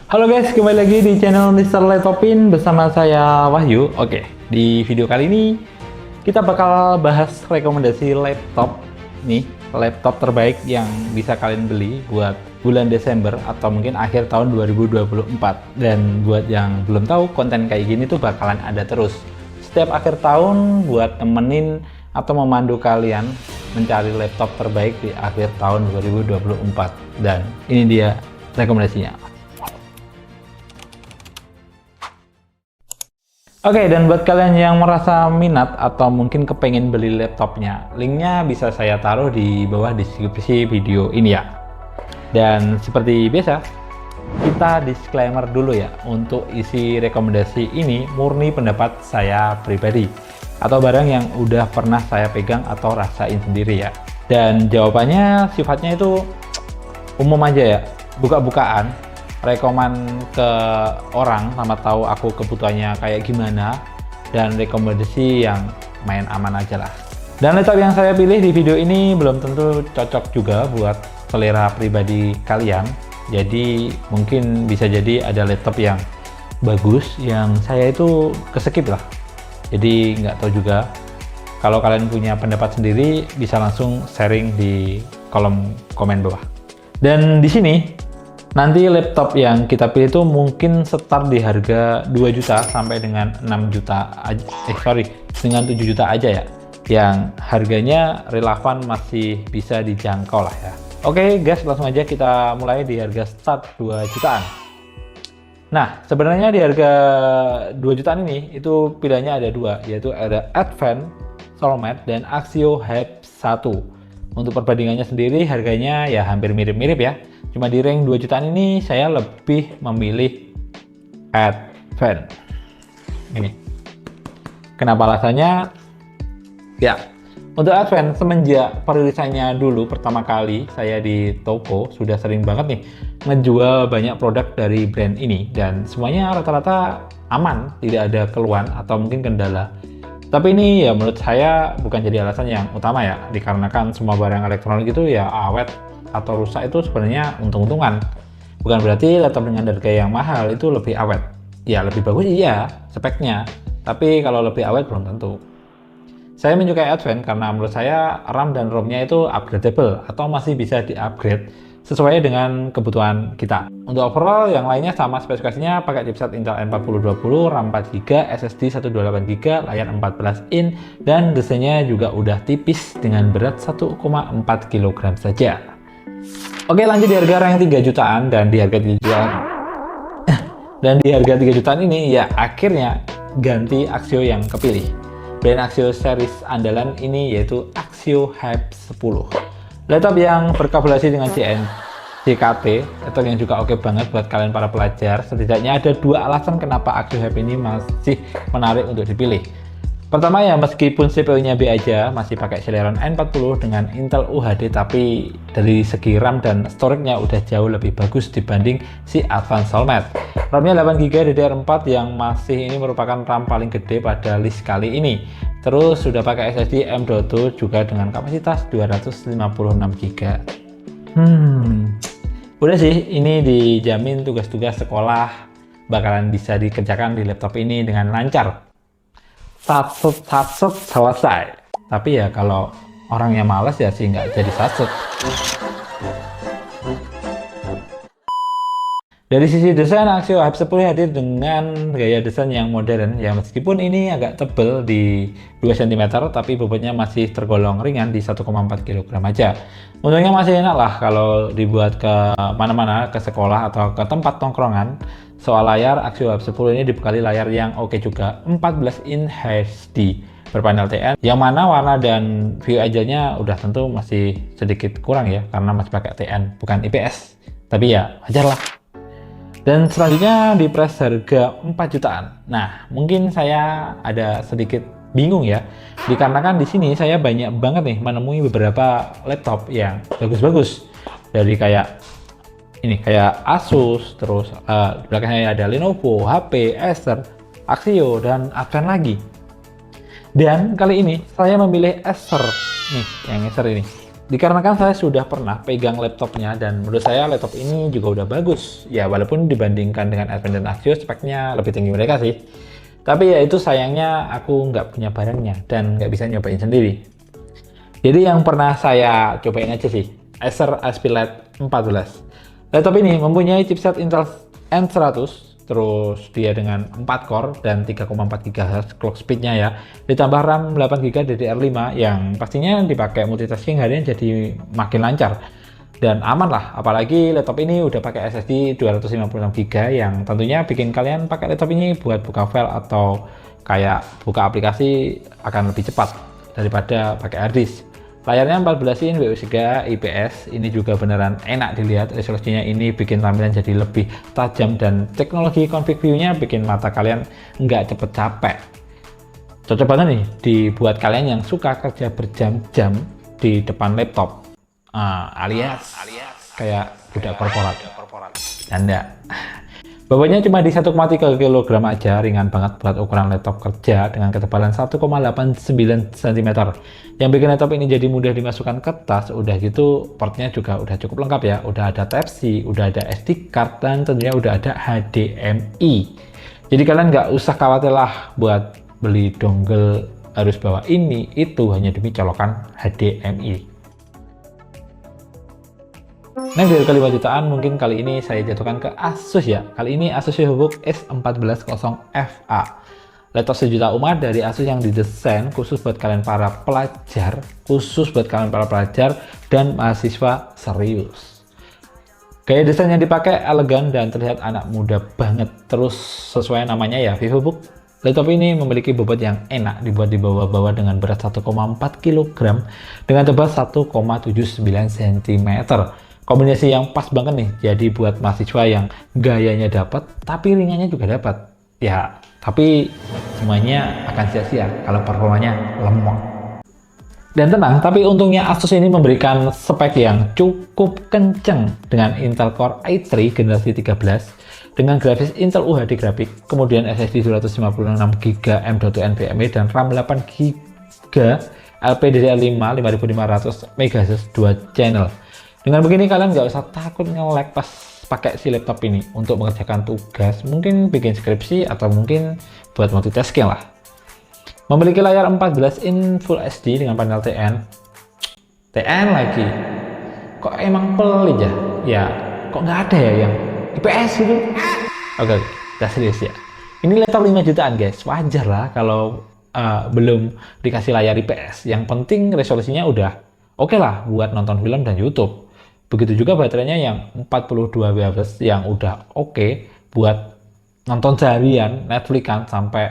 Halo guys, kembali lagi di channel Mr. Laptopin bersama saya Wahyu. Oke, di video kali ini kita bakal bahas rekomendasi laptop nih, laptop terbaik yang bisa kalian beli buat bulan Desember atau mungkin akhir tahun 2024. Dan buat yang belum tahu, konten kayak gini tuh bakalan ada terus setiap akhir tahun buat temenin atau memandu kalian mencari laptop terbaik di akhir tahun 2024. Dan ini dia rekomendasinya. Oke, dan buat kalian yang merasa minat atau mungkin kepengen beli laptopnya, linknya bisa saya taruh di bawah deskripsi video ini ya. Dan seperti biasa, kita disclaimer dulu ya, untuk isi rekomendasi ini murni pendapat saya pribadi atau barang yang udah pernah saya pegang atau rasain sendiri ya. Dan jawabannya sifatnya itu umum aja ya, buka-bukaan, rekoman ke orang sama tahu aku kebutuhannya kayak gimana, dan rekomendasi yang main aman aja lah. Dan laptop yang saya pilih di video ini belum tentu cocok juga buat selera pribadi kalian, jadi mungkin bisa jadi ada laptop yang bagus yang saya itu keskip lah, jadi nggak tahu juga. Kalau kalian punya pendapat sendiri bisa langsung sharing di kolom komen bawah. Dan di sini nanti laptop yang kita pilih itu mungkin start di harga 2 juta sampai dengan 6 juta aja, dengan 7 juta aja ya, yang harganya relevan masih bisa dijangkau lah ya. Oke guys, langsung aja kita mulai di harga start 2 jutaan. Nah, sebenarnya di harga 2 jutaan ini itu pilihannya ada dua, yaitu ada Advance Solmed dan Axio Hype 1. Untuk perbandingannya sendiri harganya ya hampir mirip-mirip ya. Cuma di rank 2 jutaan ini saya lebih memilih Advance. Ini. Kenapa alasannya? Ya, untuk Advance semenjak perilisannya dulu pertama kali saya di toko sudah sering banget nih ngejual banyak produk dari brand ini, dan semuanya rata-rata aman, tidak ada keluhan atau mungkin kendala. Tapi ini ya menurut saya bukan jadi alasan yang utama ya, dikarenakan semua barang elektronik itu ya awet atau rusak itu sebenarnya untung-untungan. Bukan berarti laptop dengan harga yang mahal itu lebih awet. Ya lebih bagus iya speknya, tapi kalau lebih awet belum tentu. Saya menyukai Advance karena menurut saya RAM dan ROM-nya itu upgradable atau masih bisa di-upgrade sesuai dengan kebutuhan kita. Untuk overall yang lainnya sama spesifikasinya, pakai chipset Intel N4020, RAM 4GB, SSD 128GB, layar 14 in, dan desainnya juga udah tipis dengan berat 1,4 kg saja. Oke, lanjut di harga rank 3 jutaan, dan di harga 3 jutaan dan di harga 3 jutaan ini ya akhirnya ganti Axio yang kepilih. Brand Axio series andalan ini yaitu Axio Hype 10. Laptop yang berkabulasi dengan CKT, laptop yang juga oke banget buat kalian para pelajar. Setidaknya ada dua alasan kenapa Axio Hype ini masih menarik untuk dipilih. Pertama ya, meskipun CPU-nya B aja, masih pakai Celeron N40 dengan Intel UHD, tapi dari segi RAM dan storage-nya udah jauh lebih bagus dibanding si Advance Solmed. RAM-nya 8GB DDR4 yang masih ini merupakan RAM paling gede pada list kali ini. Terus sudah pakai SSD M.2 juga dengan kapasitas 256GB. Udah sih, ini dijamin tugas-tugas sekolah bakalan bisa dikerjakan di laptop ini dengan lancar. Satset selesai. Tapi ya kalau orangnya malas ya sih nggak jadi satset. Dari sisi desain, Axio Hype 10 hadir dengan gaya desain yang modern ya, meskipun ini agak tebel di 2 cm, tapi bobotnya masih tergolong ringan di 1,4 kg aja. Untungnya masih enak lah kalau dibuat ke mana-mana, ke sekolah atau ke tempat tongkrongan. Soal layar, Axio Hype 10 ini dibekali layar yang oke juga, 14 in HD berpanel TN, yang mana warna dan view angle-nya udah tentu masih sedikit kurang ya, karena masih pakai TN bukan IPS, tapi ya wajar lah. Dan selanjutnya di price harga 4 jutaan. Nah, mungkin saya ada sedikit bingung ya, dikarenakan di sini saya banyak banget nih menemui beberapa laptop yang bagus-bagus, dari kayak ini kayak Asus, terus belakangnya ada Lenovo, HP, Acer, Axio, dan Advance lagi. Dan kali ini saya memilih Acer nih, yang Acer ini. Dikarenakan saya sudah pernah pegang laptopnya dan menurut saya laptop ini juga udah bagus. Ya walaupun dibandingkan dengan Advance dan Asus speknya lebih tinggi mereka sih. Tapi ya itu sayangnya aku nggak punya barangnya dan nggak bisa nyobain sendiri. Jadi yang pernah saya cobain aja sih, Acer Aspilite 14. Laptop ini mempunyai chipset Intel N100, terus dia dengan 4 core dan 3,4 GHz clock speednya ya, ditambah RAM 8 GB DDR5 yang pastinya dipakai multitasking harian jadi makin lancar dan aman lah, apalagi laptop ini udah pakai SSD 256 GB yang tentunya bikin kalian pakai laptop ini buat buka file atau kayak buka aplikasi akan lebih cepat daripada pakai hard disk. Layarnya 14 in WU3 IPS, ini juga beneran enak dilihat, resolusinya ini bikin tampilan jadi lebih tajam dan teknologi config view-nya bikin mata kalian nggak cepet capek. Cocok banget nih dibuat kalian yang suka kerja berjam-jam di depan laptop, alias kayak budak korporat. Canda. Bobotnya cuma di 1,3 kg aja, ringan banget buat ukuran laptop kerja dengan ketebalan 1,89 cm. Yang bikin laptop ini jadi mudah dimasukkan ke tas, udah gitu portnya juga udah cukup lengkap ya. Udah ada Type-C, udah ada SD card, dan tentunya udah ada HDMI. Jadi kalian nggak usah khawatir lah buat beli dongle harus bawa ini, itu hanya demi colokan HDMI. Nah, dari harga 5 jutaan mungkin kali ini saya jatuhkan ke Asus ya. Kali ini Asus VivoBook S1400FA. Laptop sejuta umat dari Asus yang didesain khusus buat kalian para pelajar, dan mahasiswa serius. Gaya desain yang dipakai elegan dan terlihat anak muda banget. Terus sesuai namanya ya, VivoBook. Laptop ini memiliki bobot yang enak dibuat dibawa-bawa dengan berat 1,4 kg dengan tebal 1,79 cm. Kombinasi yang pas banget nih, jadi buat mahasiswa yang gayanya dapat, tapi ringannya juga dapat. Ya, tapi semuanya akan sia-sia kalau performanya lemot. Dan tenang, tapi untungnya Asus ini memberikan spek yang cukup kenceng dengan Intel Core i3 generasi 13, dengan grafis Intel UHD grafik, kemudian SSD 256 GB M.2 NVMe, dan RAM 8 GB LPDDR5 5500 MHz 2 channel. Dengan begini kalian nggak usah takut nge-lag pas pakai si laptop ini untuk mengerjakan tugas, mungkin bikin skripsi atau mungkin buat multitasking lah. Memiliki layar 14 in Full HD dengan panel TN lagi. Kok emang pelit ya? Ya, kok nggak ada ya yang IPS gitu? Oke, kita serius ya. Ini laptop 5 jutaan guys, wajar lah kalau belum dikasih layar IPS. Yang penting resolusinya udah oke lah buat nonton film dan YouTube. Begitu juga baterainya yang 42 Wh yang udah oke buat nonton seharian, Netflix kan sampai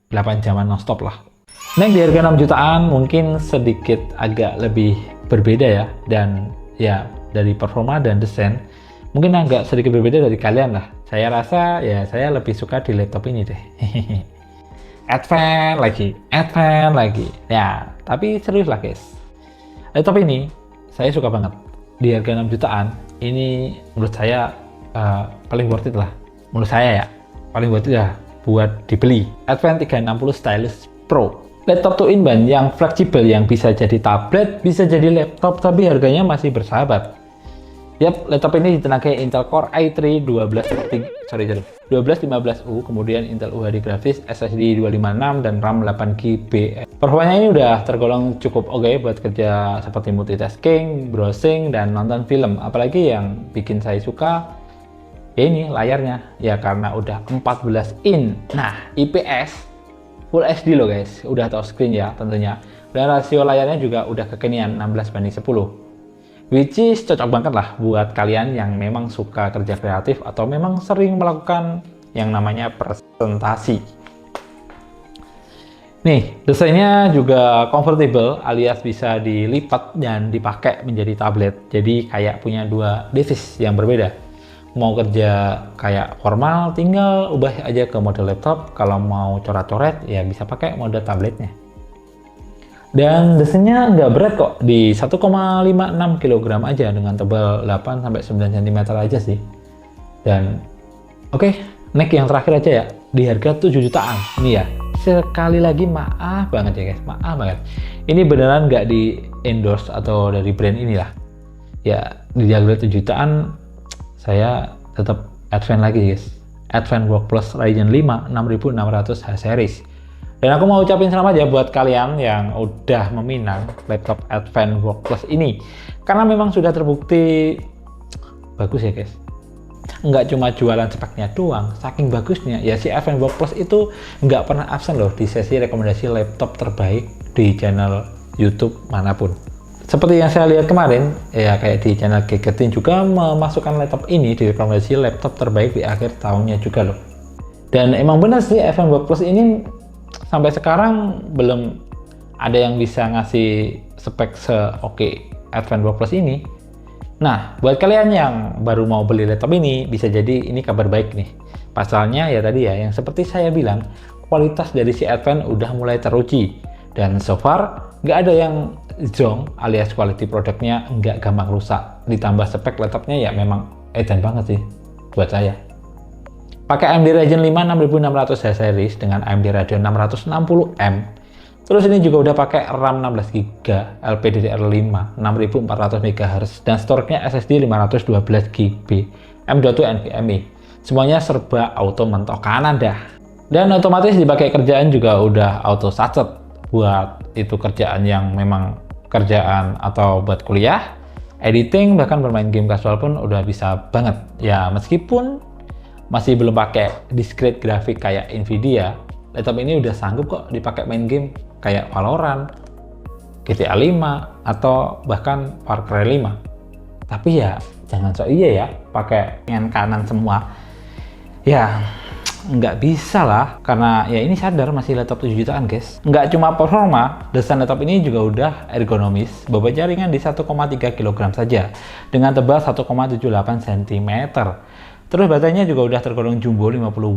8 jaman nonstop lah. Next di harga 6 jutaan mungkin sedikit agak lebih berbeda ya, dan ya dari performa dan desain mungkin agak sedikit berbeda dari kalian lah. Saya rasa ya saya lebih suka di laptop ini deh. Advance lagi. Ya, tapi serius lah guys. Laptop ini saya suka banget. Di harga 6 jutaan ini menurut saya paling worth it lah. Menurut saya ya paling worth it lah buat dibeli. Advance 360 Stylus Pro, laptop 2-in-1 yang fleksibel, yang bisa jadi tablet, bisa jadi laptop, tapi harganya masih bersahabat. Yap, laptop ini ditenagai Intel Core i3 1215U, kemudian Intel UHD grafis, SSD 256 dan RAM 8 GB. Performanya ini udah tergolong cukup oke buat kerja seperti multitasking, browsing, dan nonton film. Apalagi yang bikin saya suka ya ini layarnya, ya karena udah 14 in. Nah, IPS Full HD loh guys, udah touchscreen ya tentunya. Dan rasio layarnya juga udah kekinian 16:10. Which is cocok banget lah buat kalian yang memang suka kerja kreatif atau memang sering melakukan yang namanya presentasi. Nih, desainnya juga comfortable alias bisa dilipat dan dipakai menjadi tablet. Jadi kayak punya dua device yang berbeda. Mau kerja kayak formal tinggal ubah aja ke mode laptop, kalau mau coret-coret ya bisa pakai mode tabletnya. Dan desainnya nggak berat kok, di 1,56 kg aja dengan tebal 8-9 cm aja sih. Dan oke, next yang terakhir aja ya, di harga 7 jutaan. Ini ya, sekali lagi maaf banget ya guys, maaf banget. Ini beneran nggak di endorse atau dari brand inilah. Ya di harga 7 jutaan saya tetap Advance lagi guys. Advance Work Plus Ryzen 5 6600 H series. Dan aku mau ucapin selamat ya buat kalian yang udah meminang laptop Advance Work Plus ini. Karena memang sudah terbukti bagus ya guys. Nggak cuma jualan speknya doang, saking bagusnya ya si Advance Work Plus itu nggak pernah absen loh di sesi rekomendasi laptop terbaik di channel YouTube manapun. Seperti yang saya lihat kemarin, ya kayak di channel Gadgetin juga memasukkan laptop ini di rekomendasi laptop terbaik di akhir tahunnya juga loh. Dan emang benar sih Advance Work Plus ini sampai sekarang belum ada yang bisa ngasih spek se-oke Advance Work Plus ini. Nah, buat kalian yang baru mau beli laptop ini, bisa jadi ini kabar baik nih. Pasalnya ya tadi ya, yang seperti saya bilang, kualitas dari si Advance udah mulai teruji. Dan so far, nggak ada yang zonk alias quality produknya nggak gampang rusak. Ditambah spek laptopnya ya memang edan banget sih buat saya. Pakai AMD Ryzen 5 6600 H series dengan AMD Radeon 660M. Terus ini juga udah pakai RAM 16GB, LPDDR5 6400 MHz dan storage-nya SSD 512GB, M.2 NVMe. Semuanya serba auto mentok kanan dah. Dan otomatis dipakai kerjaan juga udah auto sacet. Buat itu kerjaan yang memang kerjaan atau buat kuliah, editing, bahkan bermain game casual pun udah bisa banget. Ya meskipun masih belum pakai discrete grafik kayak Nvidia, laptop ini udah sanggup kok dipakai main game kayak Valorant, GTA 5, atau bahkan Far Cry 5. Tapi ya jangan sok iya ya pakai dengan kanan semua. Ya nggak bisa lah, karena ya ini sadar masih laptop 7 jutaan guys. Nggak cuma performa, desain laptop ini juga udah ergonomis. Bobot jaringan di 1,3 kg saja dengan tebal 1,78 cm. Terus baterainya juga udah tergolong jumbo 58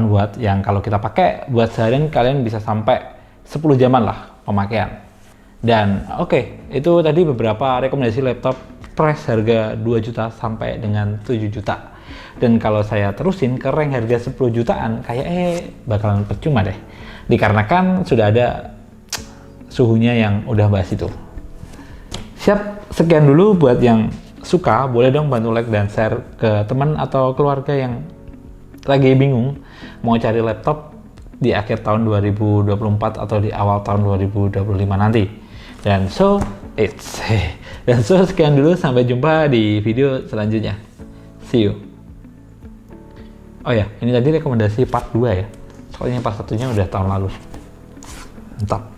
watt yang kalau kita pakai buat seharian kalian bisa sampai 10 jaman lah pemakaian. Dan oke, itu tadi beberapa rekomendasi laptop price harga 2 juta sampai dengan 7 juta. Dan kalau saya terusin ke rank harga 10 jutaan kayak bakalan percuma deh. Dikarenakan sudah ada suhunya yang udah bahas itu. Siap, sekian dulu buat yang suka, boleh dong bantu like dan share ke teman atau keluarga yang lagi bingung mau cari laptop di akhir tahun 2024 atau di awal tahun 2025 nanti. Dan sekian dulu, sampai jumpa di video selanjutnya. See you. Oh ya, ini tadi rekomendasi part 2 ya. Soalnya part 1-nya udah tahun lalu. Mantap.